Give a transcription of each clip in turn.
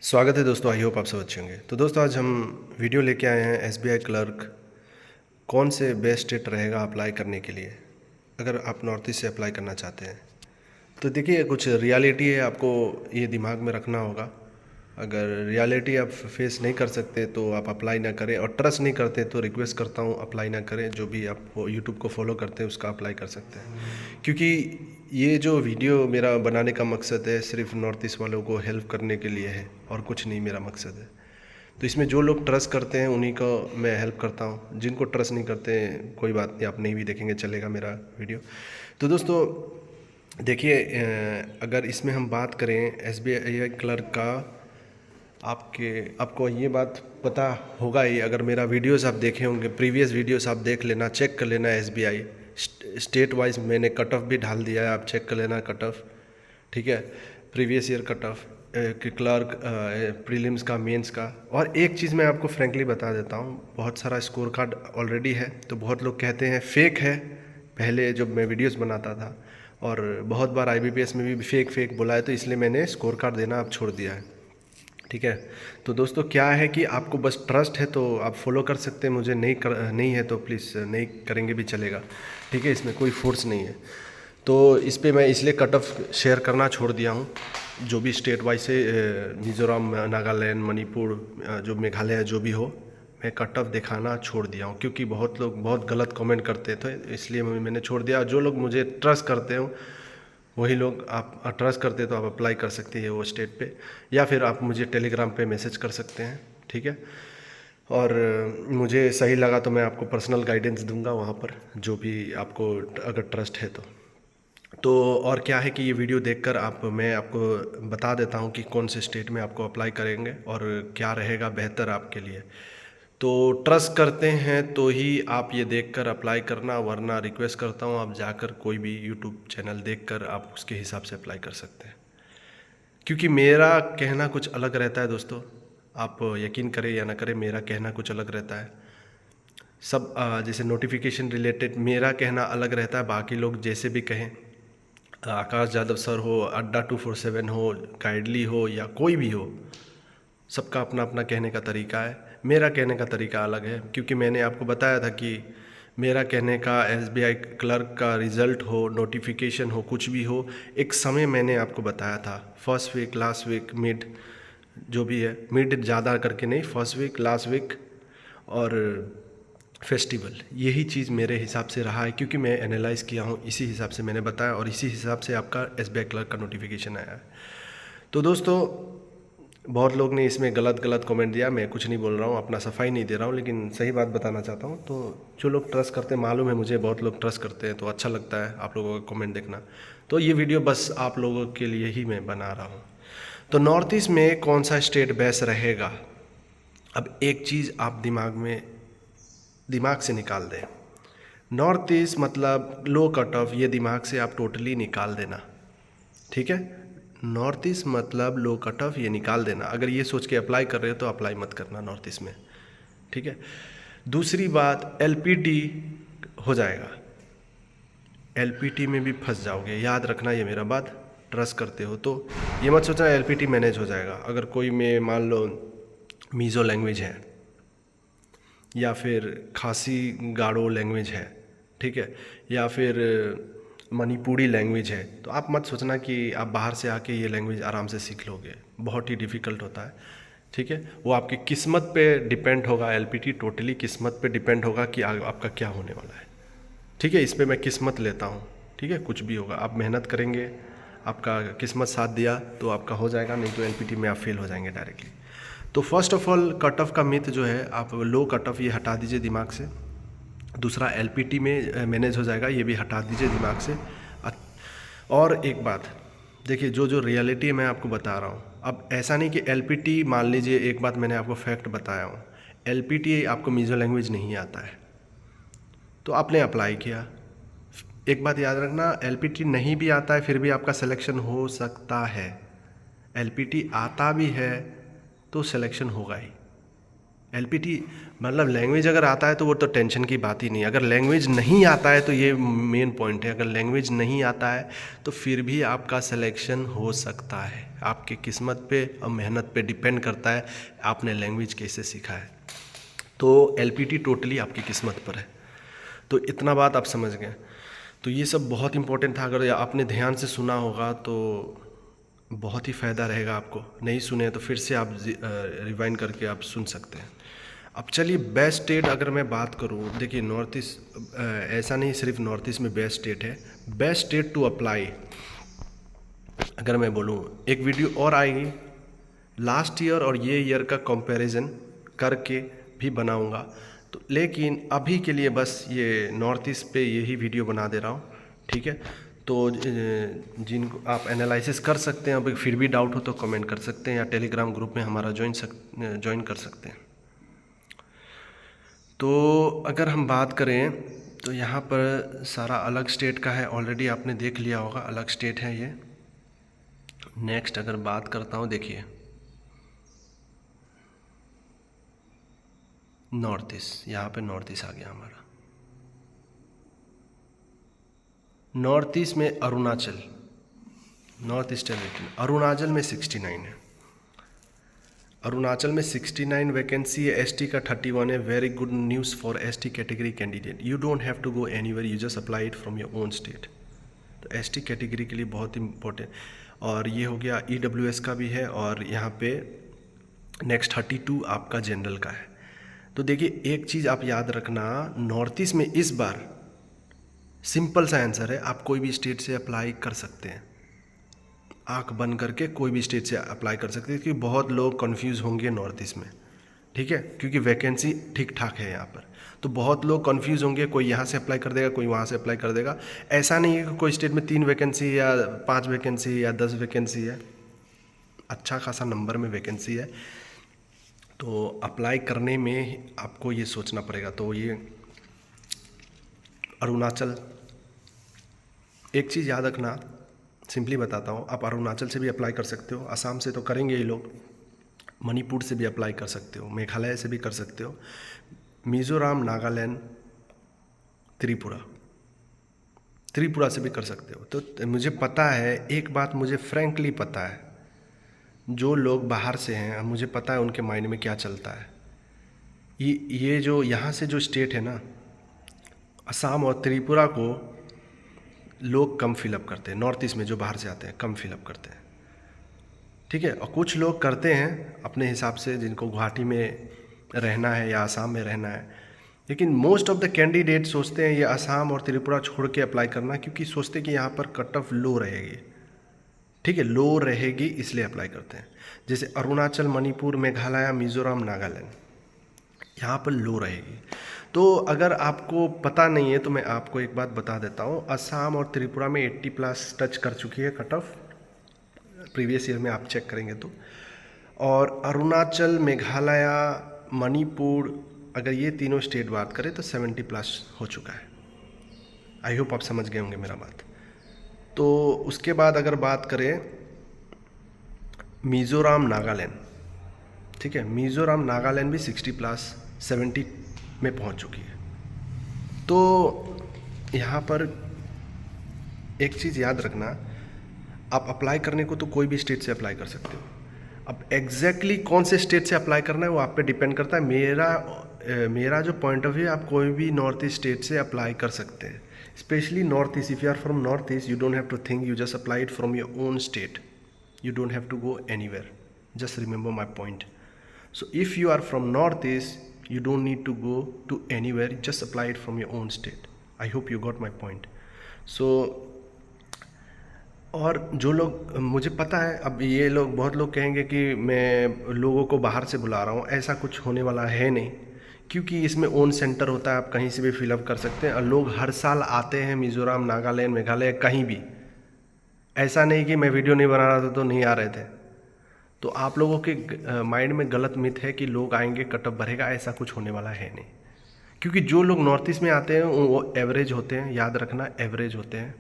स्वागत है दोस्तों। आई होप आप सब अच्छे होंगे। तो दोस्तों आज हम वीडियो लेके आए हैं एसबीआई क्लर्क कौन से बेस्ट स्टेट रहेगा अप्लाई करने के लिए, अगर आप नॉर्थ ईस्ट से अप्लाई करना चाहते हैं। तो देखिए, कुछ रियलिटी है, आपको ये दिमाग में रखना होगा। अगर रियलिटी आप फेस नहीं कर सकते तो आप अप्लाई ना करें, और ट्रस्ट नहीं करते तो रिक्वेस्ट करता हूँ अप्लाई ना करें। जो भी आप यूट्यूब को फॉलो करते हैं उसका अप्लाई कर सकते हैं, क्योंकि ये जो वीडियो मेरा बनाने का मकसद है सिर्फ नॉर्थ ईस्ट वालों को हेल्प करने के लिए है, और कुछ नहीं मेरा मकसद है। तो इसमें जो लोग ट्रस्ट करते हैं उन्हीं को मैं हेल्प करता हूँ, जिनको ट्रस्ट नहीं करते कोई बात नहीं, आप नहीं भी देखेंगे चलेगा मेरा वीडियो। तो दोस्तों देखिए, अगर इसमें हम बात करें एसबीआई क्लर्क का, आपको ये बात पता होगा ही, अगर मेरा वीडियोस आप देखे होंगे, प्रीवियस वीडियोस आप देख लेना, चेक कर लेना। एसबीआई स्टेट वाइज मैंने कट ऑफ भी डाल दिया है, आप चेक कर लेना कट ऑफ, ठीक है। Previous year cut off clerk prelims का, मेंस का। और एक चीज़ मैं आपको फ्रेंकली बता देता हूँ, बहुत सारा स्कोर कार्ड ऑलरेडी है, तो बहुत लोग कहते हैं फेक है। पहले जब मैं वीडियोस बनाता था और बहुत बार आईबीपीएस में भी फेक फेक बोला है, तो इसलिए मैंने स्कोर कार्ड देना अब छोड़ दिया है, ठीक है। तो दोस्तों क्या है कि आपको बस ट्रस्ट है तो आप फॉलो कर सकते हैं, मुझे नहीं है तो प्लीज़ नहीं करेंगे भी चलेगा, ठीक है। इसमें कोई फोर्स नहीं है। तो इस पे मैं इसलिए कट ऑफ शेयर करना छोड़ दिया हूँ। जो भी स्टेट वाइज से मिज़ोरम, नागालैंड, मणिपुर, जो मेघालय जो भी हो, मैं कट ऑफ दिखाना छोड़ दिया हूँ, क्योंकि बहुत लोग बहुत गलत कमेंट करते थे, इसलिए मैंने छोड़ दिया। जो लोग मुझे ट्रस्ट करते हो वही लोग, आप ट्रस्ट करते तो आप अप्लाई कर सकते हैं वो स्टेट पे, या फिर आप मुझे टेलीग्राम पे मैसेज कर सकते हैं, ठीक है। और मुझे सही लगा तो मैं आपको पर्सनल गाइडेंस दूंगा वहाँ पर, जो भी आपको अगर ट्रस्ट है तो। और क्या है कि ये वीडियो देखकर मैं आपको बता देता हूँ कि कौन से स्टेट में आपको अप्लाई करेंगे और क्या रहेगा बेहतर आपके लिए। तो ट्रस्ट करते हैं तो ही आप ये देखकर अप्लाई करना, वरना रिक्वेस्ट करता हूँ आप जाकर कोई भी यूट्यूब चैनल देखकर आप उसके हिसाब से अप्लाई कर सकते हैं, क्योंकि मेरा कहना कुछ अलग रहता है दोस्तों। आप यकीन करें या ना करें, मेरा कहना कुछ अलग रहता है। सब जैसे नोटिफिकेशन रिलेटेड मेरा कहना अलग रहता है, बाकी लोग जैसे भी कहें, आकाश यादव सर हो, अड्डा 247 हो, गाइडली हो, या कोई भी हो, सबका अपना अपना कहने का तरीका है। मेरा कहने का तरीका अलग है, क्योंकि मैंने आपको बताया था कि मेरा कहने का एसबीआई क्लर्क का रिज़ल्ट हो, नोटिफिकेशन हो, कुछ भी हो, एक समय मैंने आपको बताया था। First week, last week, mid, जो भी है, मिड ज़्यादा करके नहीं, फर्स्ट वीक, लास्ट वीक और फेस्टिवल, यही चीज़ मेरे हिसाब से रहा है, क्योंकि मैं एनालाइज़ किया हूँ, इसी हिसाब से मैंने बताया और इसी हिसाब से आपका एसबीआई क्लर्क का नोटिफिकेशन आया है। तो दोस्तों बहुत लोग ने इसमें गलत गलत कमेंट दिया, मैं कुछ नहीं बोल रहा हूँ, अपना सफाई नहीं दे रहा हूँ, लेकिन सही बात बताना चाहता हूँ। तो जो लोग ट्रस्ट करते हैं, मालूम है मुझे बहुत लोग ट्रस्ट करते हैं, तो अच्छा लगता है आप लोगों का कमेंट देखना। तो ये वीडियो बस आप लोगों के लिए ही मैं बना रहा हूँ। तो नॉर्थ ईस्ट में कौन सा स्टेट बेस्ट रहेगा, अब एक चीज़ आप दिमाग से निकाल दें। नॉर्थ ईस्ट मतलब लो कट ऑफ, ये दिमाग से आप टोटली निकाल देना, ठीक है। नॉर्थ ईस्ट मतलब लो कट ऑफ, ये निकाल देना। अगर ये सोच के अप्लाई कर रहे हो तो अप्लाई मत करना नॉर्थ ईस्ट में, ठीक है। दूसरी बात, एलपीटी हो जाएगा, एलपीटी में भी फंस जाओगे, याद रखना ये मेरा बात। ट्रस्ट करते हो तो ये मत सोचना एलपीटी मैनेज हो जाएगा। अगर कोई में मान लो मीज़ो लैंग्वेज है या फिर खासी गारो लैंग्वेज है, ठीक है, या फिर मणिपुरी लैंग्वेज है, तो आप मत सोचना कि आप बाहर से आके ये लैंग्वेज आराम से सीख लोगे, बहुत ही डिफ़िकल्ट होता है, ठीक है। वो आपकी किस्मत पे डिपेंड होगा, एलपीटी टोटली किस्मत पे डिपेंड होगा कि आपका क्या होने वाला है, ठीक है। इस पर मैं किस्मत लेता हूँ, ठीक है। कुछ भी होगा, आप मेहनत करेंगे, आपका किस्मत साथ दिया तो आपका हो जाएगा, नहीं तो एलपीटी में आप फेल हो जाएंगे डायरेक्टली। तो first of all cut off का मिथ जो है, आप लो कट ऑफ ये हटा दीजिए दिमाग से। दूसरा, एलपीटी में मैनेज हो जाएगा, ये भी हटा दीजिए दिमाग से। और एक बात देखिए, जो जो रियलिटी मैं आपको बता रहा हूँ, अब ऐसा नहीं कि एलपीटी, मान लीजिए एक बात मैंने आपको फैक्ट बताया हूँ, एलपीटी आपको मीज़ो लैंग्वेज नहीं आता है तो आपने अप्लाई किया। एक बात याद रखना, एलपीटी नहीं भी आता है फिर भी आपका सिलेक्शन हो सकता है, एलपीटी आता भी है तो सिलेक्शन होगा ही, LPT मतलब लैंग्वेज अगर आता है तो वो तो टेंशन की बात ही नहीं। अगर लैंग्वेज नहीं आता है तो ये मेन पॉइंट है, अगर लैंग्वेज नहीं आता है तो फिर भी आपका सिलेक्शन हो सकता है। आपकी किस्मत पे और मेहनत पे डिपेंड करता है आपने लैंग्वेज कैसे सीखा है। तो LPT टोटली आपकी किस्मत पर है। तो इतना बात आप समझ गए। तो ये सब बहुत इंपॉर्टेंट था, अगर आपने ध्यान से सुना होगा तो बहुत ही फ़ायदा रहेगा आपको। नहीं सुने तो फिर से आप रिवाइंड करके आप सुन सकते हैं। अब चलिए बेस्ट स्टेट अगर मैं बात करूँ, देखिए नॉर्थ ईस्ट ऐसा नहीं सिर्फ नॉर्थ ईस्ट में बेस्ट स्टेट है, बेस्ट स्टेट टू अप्लाई अगर मैं बोलूँ, एक वीडियो और आएगी लास्ट ईयर और ये ईयर का कंपैरिजन करके भी बनाऊंगा। तो लेकिन अभी के लिए बस ये नॉर्थ ईस्ट पे यही वीडियो बना दे रहा हूँ, ठीक है। तो जिनको आप एनालिसिस कर सकते हैं, अब फिर भी डाउट हो तो कमेंट कर सकते हैं या टेलीग्राम ग्रुप में हमारा ज्वाइन कर सकते हैं। तो अगर हम बात करें तो यहाँ पर सारा अलग स्टेट का है, ऑलरेडी आपने देख लिया होगा, अलग स्टेट है ये। नेक्स्ट अगर बात करता हूँ, देखिए नॉर्थ ईस्ट, यहाँ पे नॉर्थ ईस्ट आ गया हमारा। नॉर्थ ईस्ट में Arunachal, north eastern region, Arunachal में 69 है। अरुणाचल में 69 वैकेंसी है, एसटी का 31 है। Very good news for ST category candidate, you don't have to go anywhere, you just apply it from your own state. तो एसटी कैटेगरी के लिए बहुत इंपॉर्टेंट। और ये हो गया ईडब्ल्यूएस का भी है, और यहाँ पे नेक्स्ट 32 आपका जनरल का है। तो देखिए एक चीज़ आप याद रखना, नॉर्थ ईस्ट में इस बार सिंपल सा आंसर है, आप कोई भी स्टेट से अप्लाई कर सकते हैं, आंख बंद करके कोई भी स्टेट से अप्लाई कर सकते हैं, क्योंकि बहुत लोग कंफ्यूज होंगे नॉर्थ ईस्ट में, ठीक है, क्योंकि वैकेंसी ठीक ठाक है यहाँ पर। तो बहुत लोग कंफ्यूज होंगे, कोई यहाँ से अप्लाई कर देगा, कोई वहाँ से अप्लाई कर देगा। ऐसा नहीं है कि कोई स्टेट में 3 वैकेंसी या 5 वैकेंसी या 10 वैकेंसी है, अच्छा खासा नंबर में वैकेंसी है। तो अप्लाई करने में आपको ये सोचना पड़ेगा। तो ये अरुणाचल, एक चीज़ याद रखना, सिंपली बताता हूँ, आप अरुणाचल से भी अप्लाई कर सकते हो, असम से तो करेंगे ये लोग, मणिपुर से भी अप्लाई कर सकते हो, मेघालय से भी कर सकते हो, मिज़ोरम, नागालैंड, त्रिपुरा से भी कर सकते हो। तो मुझे पता है, एक बात मुझे फ्रैंकली पता है, जो लोग बाहर से हैं मुझे पता है उनके माइंड में क्या चलता है। ये जो यहाँ से जो स्टेट है ना, असम और त्रिपुरा को लोग कम फिलअप करते हैं, नॉर्थ ईस्ट में जो बाहर से आते हैं कम फिलअप करते हैं, ठीक है। और कुछ लोग करते हैं अपने हिसाब से, जिनको गुवाहाटी में रहना है या असम में रहना है, लेकिन मोस्ट ऑफ द कैंडिडेट सोचते हैं ये असम और त्रिपुरा छोड़ के अप्लाई करना, क्योंकि सोचते हैं कि यहाँ पर कट ऑफ लो रहेगी, ठीक है, लो रहेगी, इसलिए अप्लाई करते हैं। जैसे अरुणाचल, मणिपुर, मेघालय, मिज़ोरम, नागालैंड, यहाँ पर लो रहेगी। तो अगर आपको पता नहीं है तो मैं आपको एक बात बता देता हूँ, असम और त्रिपुरा में 80+ टच कर चुकी है कट ऑफ, प्रीवियस ईयर में आप चेक करेंगे तो। और अरुणाचल, मेघालय, मणिपुर, अगर ये तीनों स्टेट बात करें तो 70+ हो चुका है। आई होप आप समझ गए होंगे मेरा बात। तो उसके बाद अगर बात करें मिज़ोरम, नागालैंड, ठीक है, मिज़ोरम, नागालैंड भी 60+, 70 में पहुंच चुकी है। तो यहाँ पर एक चीज़ याद रखना, आप अप्लाई करने को तो कोई भी स्टेट से अप्लाई कर सकते हो। अब एग्जैक्टली कौन से स्टेट से अप्लाई करना है वो आप पे डिपेंड करता है। मेरा जो पॉइंट ऑफ व्यू है, आप कोई भी नॉर्थ ईस्ट स्टेट से अप्लाई कर सकते हैं, specially north east. If you are from north east, you don't have to think, you just apply it from your own state, you don't have to go anywhere, just remember my point. So if you are from northeast, you don't need to go to anywhere, just apply it from your own state. I hope you got my point. So और जो लोग, मुझे पता है अब ये लोग, बहुत लोग कहेंगे कि मैं लोगों को बाहर से बुला रहा हूँ, ऐसा कुछ होने वाला है नहीं, क्योंकि इसमें ओन सेंटर होता है, आप कहीं से भी फिलअप कर सकते हैं। और लोग हर साल आते हैं मिज़ोरम, नागालैंड, मेघालय, कहीं भी, ऐसा नहीं कि मैं वीडियो नहीं बना रहा था तो नहीं आ रहे थे। तो आप लोगों के माइंड में गलत मिथ है कि लोग आएंगे कट ऑफ बढ़ेगा, ऐसा कुछ होने वाला है नहीं, क्योंकि जो लोग नॉर्थ ईस्ट में आते हैं वो एवरेज होते हैं, याद रखना, एवरेज होते हैं,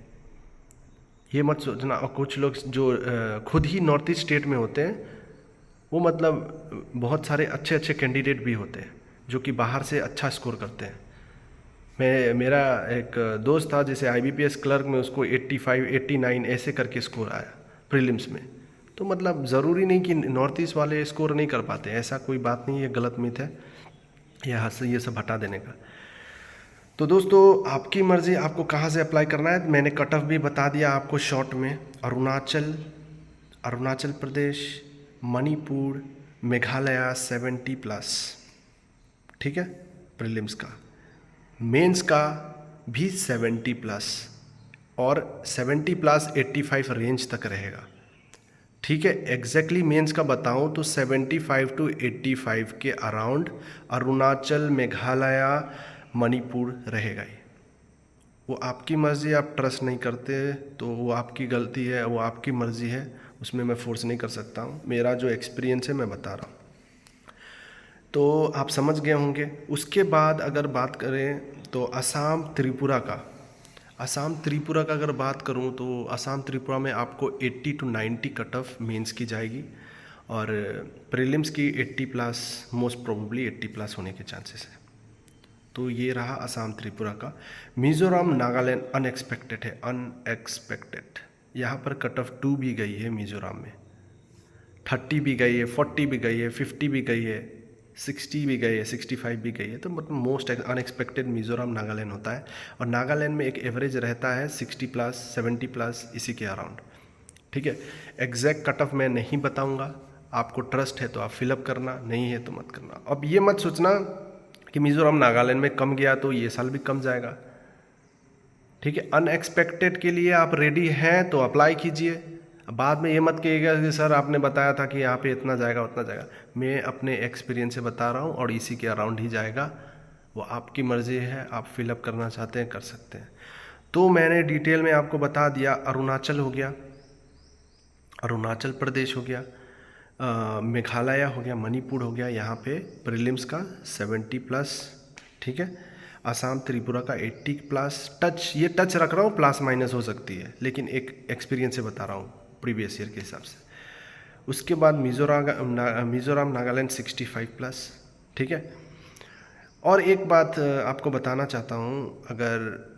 ये मत सोचना। और कुछ लोग जो खुद ही नॉर्थ ईस्ट स्टेट में होते हैं वो मतलब बहुत सारे अच्छे अच्छे कैंडिडेट भी होते हैं जो कि बाहर से अच्छा स्कोर करते हैं। मेरा एक दोस्त था जैसे IBPS क्लर्क में उसको 85 89 ऐसे करके स्कोर आया प्रीलिम्स में। तो मतलब ज़रूरी नहीं कि नॉर्थ ईस्ट वाले स्कोर नहीं कर पाते, ऐसा कोई बात नहीं है, गलत मिथ है, ये सब हटा देने का। तो दोस्तों आपकी मर्ज़ी, आपको कहाँ से अप्लाई करना है। मैंने कट ऑफ भी बता दिया आपको शॉर्ट में। अरुणाचल प्रदेश, मणिपुर, मेघालय 70+, ठीक है, प्रीलिम्स का। मेंस का भी 70+, और 70+ 85 रेंज तक रहेगा, ठीक है। एग्जैक्टली मेंस का बताऊं तो 75 to 85 के अराउंड अरुणाचल, मेघालय, मणिपुर रहेगा ही। वो आपकी मर्ज़ी, आप ट्रस्ट नहीं करते तो वो आपकी गलती है, वो आपकी मर्ज़ी है, उसमें मैं फोर्स नहीं कर सकता हूँ। मेरा जो एक्सपीरियंस है मैं बता रहा हूँ। तो आप समझ गए होंगे। उसके बाद अगर बात करें तो असम त्रिपुरा का अगर बात करूं तो असम त्रिपुरा में आपको 80 to 90 कट ऑफ मेंस की जाएगी, और प्रीलिम्स की 80+, मोस्ट प्रोबेबली 80+ होने के चांसेस है। तो ये रहा असम त्रिपुरा का। मिज़ोरम नागालैंड अनएक्सपेक्टेड है, अनएक्सपेक्टेड। यहाँ पर कट ऑफ 2 भी गई है मिज़ोरम में, 30 भी गई है, 40 भी गई है, 50 भी गई है, 60 भी गई है, 65 भी गई है। तो मतलब मोस्ट अनएक्सपेक्टेड मिज़ोरम नागालैंड होता है। और नागालैंड में एक एवरेज रहता है 60+, 70+, इसी के अराउंड, ठीक है। एग्जैक्ट कट ऑफ मैं नहीं बताऊंगा, आपको ट्रस्ट है तो आप फिलअप करना, नहीं है तो मत करना। अब ये मत सोचना कि मिज़ोरम नागालैंड में कम गया तो ये साल भी कम जाएगा, ठीक है। अनएक्सपेक्टेड के लिए आप रेडी हैं तो अप्लाई कीजिए। बाद में ये मत कहिएगा कि सर आपने बताया था कि यहाँ पे इतना जाएगा उतना जाएगा। मैं अपने एक्सपीरियंस से बता रहा हूँ और इसी के अराउंड ही जाएगा, वो आपकी मर्ज़ी है, आप फिलअप करना चाहते हैं कर सकते हैं। तो मैंने डिटेल में आपको बता दिया। अरुणाचल हो गया, अरुणाचल प्रदेश हो गया, मेघालय हो गया, मणिपुर हो गया, यहाँ पे प्रीलिम्स का 70+, ठीक है। असम त्रिपुरा का 80+, ये टच रख रहा हूँ, प्लस माइनस हो सकती है, लेकिन एक एक्सपीरियंस से बता रहा हूँ प्रीवियस ईयर के हिसाब से। उसके बाद मिज़ोरम नागालैंड 65+, ठीक है। और एक बात आपको बताना चाहता हूँ, अगर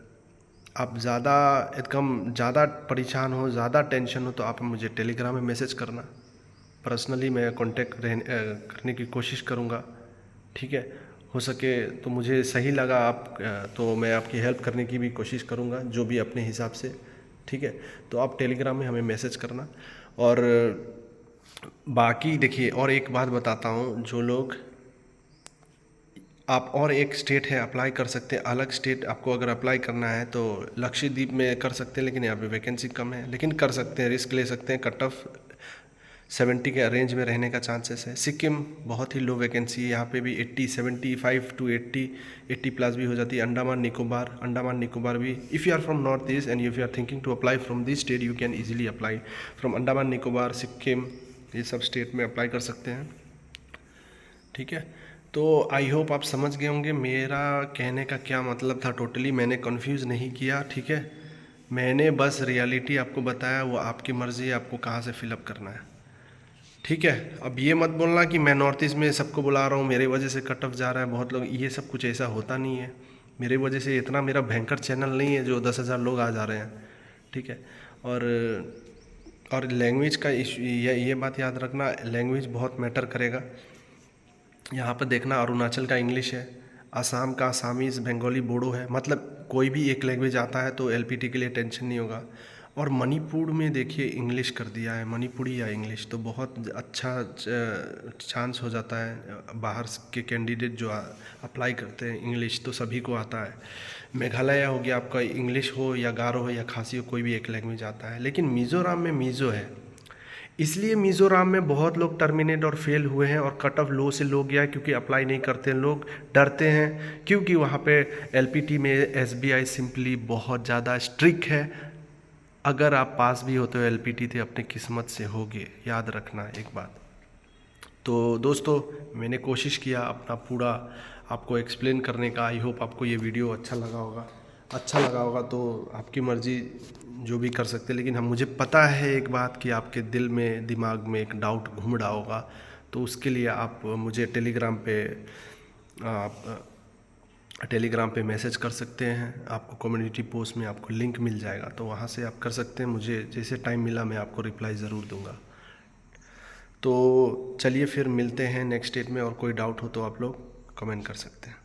आप ज़्यादा परेशान हो, ज़्यादा टेंशन हो, तो आप मुझे टेलीग्राम में मैसेज करना, पर्सनली मैं कांटेक्ट करने की कोशिश करूँगा, ठीक है। हो सके तो मुझे सही लगा आप तो मैं आपकी हेल्प करने की भी कोशिश करूँगा, जो भी अपने हिसाब से, ठीक है। तो आप टेलीग्राम में हमें मैसेज करना। और बाकी देखिए, और एक बात बताता हूँ, जो लोग आप और एक स्टेट है अप्लाई कर सकते हैं, अलग स्टेट आपको अगर अप्लाई करना है तो लक्षद्वीप में कर सकते हैं, लेकिन यहाँ पे वैकेंसी कम है, लेकिन कर सकते हैं, रिस्क ले सकते हैं। कट ऑफ 70 के रेंज में रहने का चांसेस है। सिक्किम बहुत ही लो वैकेंसी है, यहाँ पे भी 80, 75 to 80+ भी हो जाती है। अंडमान निकोबार भी, if you are from north east and if you are thinking to apply from this state, you can easily apply from Andaman Nicobar, Sikkim, ये सब स्टेट में अप्लाई कर सकते हैं, ठीक है। तो आई होप आप समझ गए होंगे मेरा कहने का क्या मतलब था। टोटली मैंने कंफ्यूज नहीं किया, ठीक है। मैंने बस रियलिटी आपको बताया, वो आपकी मर्ज़ी है आपको कहाँ से फिलअप करना है, ठीक है। अब ये मत बोलना कि मैं नॉर्थ ईस्ट में सबको बुला रहा हूँ, मेरे वजह से कट ऑफ जा रहा है बहुत लोग, ये सब कुछ ऐसा होता नहीं है। मेरे वजह से इतना मेरा भयंकर चैनल नहीं है जो 10,000 लोग आ जा रहे हैं, ठीक है। और लैंग्वेज का इशू, ये बात याद रखना, लैंग्वेज बहुत मैटर करेगा। यहाँ पर देखना, अरुणाचल का इंग्लिश है, असम का आसामीज़, बंगाली, बोडो है, मतलब कोई भी एक लैंग्वेज आता है तो LPT के लिए टेंशन नहीं होगा। और मणिपुर में देखिए इंग्लिश कर दिया है, मणिपुरी या इंग्लिश, तो बहुत अच्छा चांस हो जाता है। बाहर के कैंडिडेट जो अप्लाई करते हैं, इंग्लिश तो सभी को आता है। मेघालय हो गया, आपका इंग्लिश हो या गारो हो या खासी हो, कोई भी एक लैंग्वेज आता है। लेकिन मिज़ोरम में मीज़ो है, इसलिए मिज़ोरम में बहुत लोग टर्मिनेट और फेल हुए हैं, और कट ऑफ लो से लो गया, क्योंकि अप्लाई नहीं करते हैं लोग, डरते हैं, क्योंकि वहाँ पे LPT में SBI सिंपली बहुत ज़्यादा स्ट्रिक्ट है। अगर आप पास भी होते हो LPT तो अपनी किस्मत से होगे, याद रखना एक बात। तो दोस्तों मैंने कोशिश किया अपना पूरा आपको एक्सप्लेन करने का। आई होप आपको ये वीडियो अच्छा लगा होगा। तो आपकी मर्ज़ी, जो भी कर सकते हैं, लेकिन हम मुझे पता है एक बात कि आपके दिल में, दिमाग में एक डाउट घूम रहा होगा, तो उसके लिए आप मुझे टेलीग्राम पे मैसेज कर सकते हैं। आपको कम्युनिटी पोस्ट में आपको लिंक मिल जाएगा, तो वहाँ से आप कर सकते हैं। मुझे जैसे टाइम मिला मैं आपको रिप्लाई ज़रूर दूंगा। तो चलिए फिर मिलते हैं नेक्स्ट डेट में, और कोई डाउट हो तो आप लोग कमेंट कर सकते हैं।